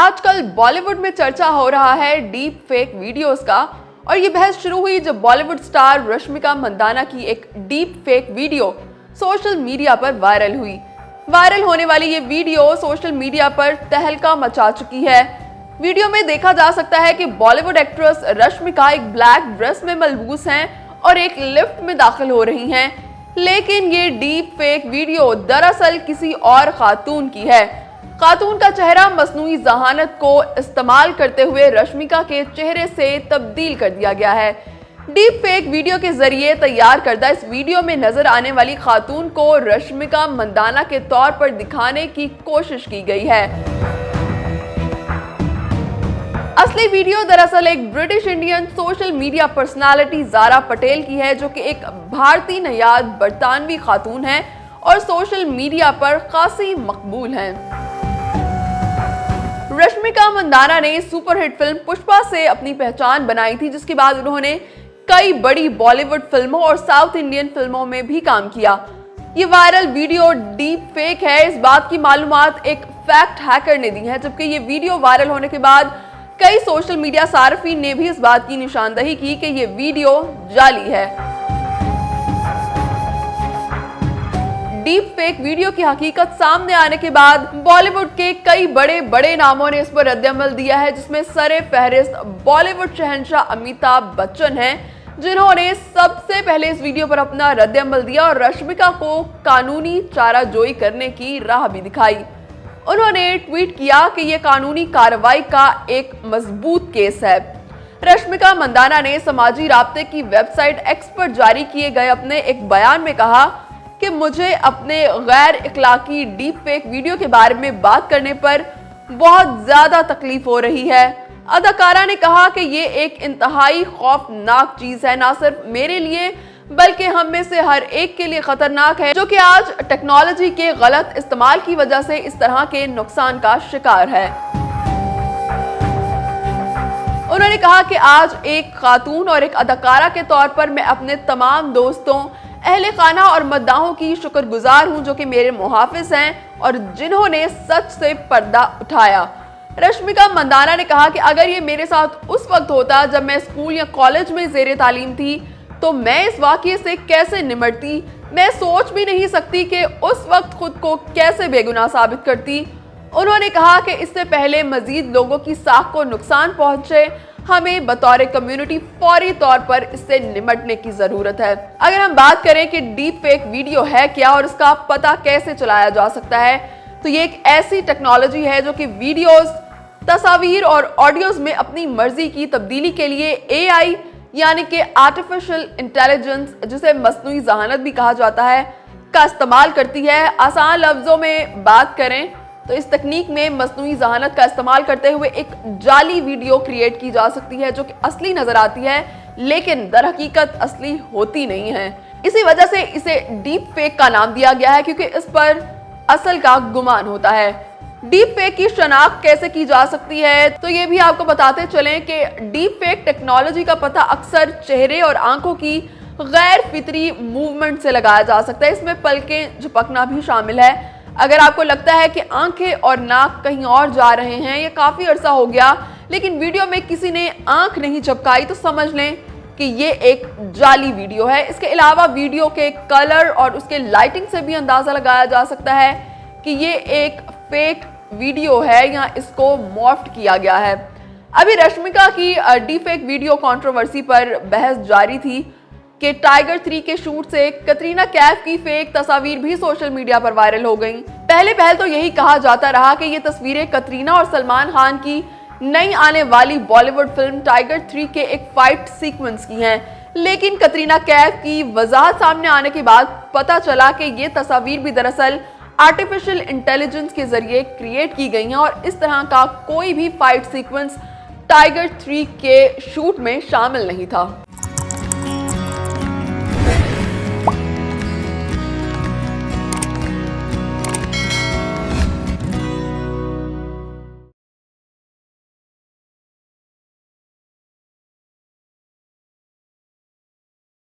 आजकल बॉलीवुड में चर्चा हो रहा है डीप फेक वीडियोस का। और ये बहस शुरू हुई जब बॉलीवुड स्टार रश्मिका मंदाना की एक deep fake video social media पर वायरल हुई। वायरल होने वाली ये वीडियो सोशल मीडिया पर तहलका मचा चुकी है। वीडियो में देखा जा सकता है कि बॉलीवुड एक्ट्रेस रश्मिका एक ब्लैक ड्रेस में मलबूस हैं और एक लिफ्ट में दाखिल हो रही हैं। लेकिन ये डीप फेक वीडियो दरअसल किसी और खातून की है। खातून का चेहरा मसनूई जहानत को इस्तेमाल करते हुए रश्मिका के चेहरे से तब्दील कर दिया गया है। डीप फेक वीडियो के जरिए तैयार करदा इस वीडियो में नजर आने वाली खातून को रश्मिका मंदाना के तौर पर दिखाने की कोशिश की गई है। असली वीडियो दरअसल एक British Indian social media personality Zara Patel की है, जो कि एक भारतीय नयाद बरतानवी खातून है और सोशल मीडिया पर खासी मकबूल हैं। रश्मिका मंदाना ने सुपरहिट फिल्म पुष्पा से अपनी पहचान बनाई थी, जिसके बाद उन्होंने कई बड़ी बॉलीवुड फिल्मों और साउथ इंडियन फिल्मों में भी काम किया। ये वायरल वीडियो डीप फेक है, इस बात की मालूमात एक फैक्ट हैकर ने दी है। जबकि ये वीडियो वायरल होने के बाद कई सोशल मीडिया सार्फिन ने भी इस बात की निशानदही की कि ये वीडियो जाली है। डीप फेक वीडियो की हकीकत सामने आने के बाद बॉलीवुड के कई बड़े बड़े नामों ने इस पर रद्द-ए-अमल दिया है, जिसमें सरे फहरिस्त बॉलीवुड शहंशाह अमिताभ बच्चन हैं, जिन्होंने सबसे पहले इस वीडियो पर अपना रद्द-ए-अमल दिया और रश्मिका को कानूनी चाराजोई करने की राह भी दिखाई। उन्होंने ट्वीट किया कि यह कानूनी कार्रवाई का एक मजबूत केस है। रश्मिका मंदाना ने समाजी राब्ते की वेबसाइट एक्स पर जारी किए गए अपने एक बयान में कहा कि मुझे अपने गैर इखलाकी डीप फेक वीडियो के बारे में बात करने पर बहुत ज्यादा तकलीफ हो रही है। अदाकारा ने कहा कि ये एक इंतहाई खौफनाक चीज है, ना सिर्फ मेरे लिए बल्कि हम में से हर एक के लिए खतरनाक है, जो कि आज टेक्नोलॉजी के गलत इस्तेमाल की वजह से इस तरह के नुकसान का शिकार है। उन्होंने कहा कि आज एक खातून और एक अदाकारा के तौर पर मैं अपने तमाम दोस्तों, अहले खाना और मद्दाहों की शुक्रगुजार हूं, जो कि मेरे मुहाफिज हैं और जिन्होंने सच से पर्दा उठाया। रश्मिका मंदाना ने कहा कि अगर ये मेरे साथ उस वक्त होता जब मैं स्कूल या कॉलेज में ज़ेरे तालीम थी, तो मैं इस वाक़ये से कैसे निमटती। मैं सोच भी नहीं सकती कि उस वक्त खुद को कैसे बेगुनाह साबित करती। उन्होंने कहा कि इससे पहले मजीद लोगों की साख को नुकसान पहुंचे, हमें बतौर कम्युनिटी फौरी तौर पर इससे निमटने की जरूरत है। अगर हम बात करें कि डीप फेक वीडियो है क्या और इसका पता कैसे चलाया जा सकता है, तो ये एक ऐसी टेक्नोलॉजी है जो कि वीडियोस, तस्वीर और ऑडियोज में अपनी मर्जी की तब्दीली के लिए एआई यानी कि आर्टिफिशियल इंटेलिजेंस, जिसे मसनूई जहानत भी कहा जाता है, का इस्तेमाल करती है। आसान लफ्जों में बात करें तो इस तकनीक में मसनूई जहानत का इस्तेमाल करते हुए एक जाली वीडियो क्रिएट की जा सकती है, जो कि असली नजर आती है लेकिन दर हकीकत असली होती नहीं है। इसी वजह से इसे डीप फेक का नाम दिया गया है, क्योंकि इस पर असल का गुमान होता है। डीप फेक की शनाख्त कैसे की जा सकती है, तो ये भी आपको बताते चलें कि डीप फेक टेक्नोलॉजी का पता अक्सर चेहरे और आंखों की गैर फितरी मूवमेंट से लगाया जा सकता है। इसमें पलकें झपकना भी शामिल है। अगर आपको लगता है कि आंखें और नाक कहीं और जा रहे हैं, ये काफी अरसा हो गया लेकिन वीडियो में किसी ने आंख नहीं झपकाई, तो समझ लें कि ये एक जाली वीडियो है। इसके अलावा वीडियो के कलर और उसके लाइटिंग से भी अंदाजा लगाया जा सकता है कि ये एक फेक वीडियो है या इसको मॉर्फ्ड किया गया है। अभी रश्मिका की डीप फेक वीडियो कंट्रोवर्सी पर बहस जारी थी कि टाइगर 3 के शूट से कटरीना कैफ की फेक तस्वीर भी सोशल मीडिया पर वायरल हो गईं। पहले तो यही कहा जाता रहा कि ये तस्वीरें कटरीना और सलमान खान की नई आने वाली बॉलीवुड फिल्म टाइगर 3 के एक फाइट सीक्वेंस की हैं, लेकिन कटरीना कैफ की वजाहत सामने आने के बाद पता चला कि ये तस्वीर भी दरअसल आर्टिफिशियल इंटेलिजेंस के जरिए क्रिएट की गई हैं और इस तरह का कोई भी फाइट सीक्वेंस टाइगर 3 के शूट में शामिल नहीं था।